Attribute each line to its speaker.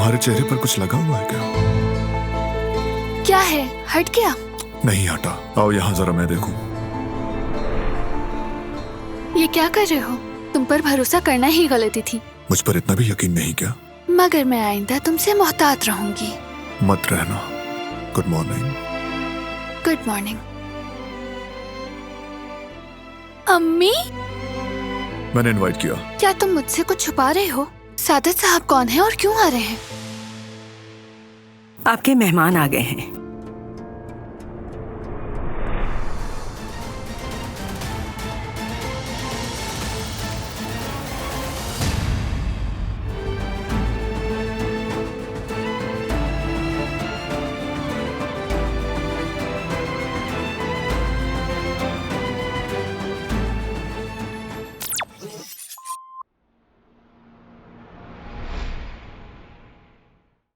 Speaker 1: तुम्हारे चेहरे पर कुछ लगा हुआ है क्या?
Speaker 2: क्या है? हट गया?
Speaker 1: नहीं हटा। आओ यहाँ जरा मैं देखूं।
Speaker 2: ये क्या कर रहे हो? तुम पर भरोसा करना ही गलती थी।
Speaker 1: मुझ पर इतना भी यकीन नहीं क्या?
Speaker 2: मगर मैं आइंदा तुमसे मोहतात रहूंगी।
Speaker 1: मत रहना। Good morning.
Speaker 2: Good morning. अम्मी,
Speaker 1: मैंने इनवाइट किया।
Speaker 2: क्या तुम मुझसे कुछ छुपा रहे हो? सादत साहब कौन है और क्यों आ रहे हैं?
Speaker 3: आपके मेहमान आ गए हैं।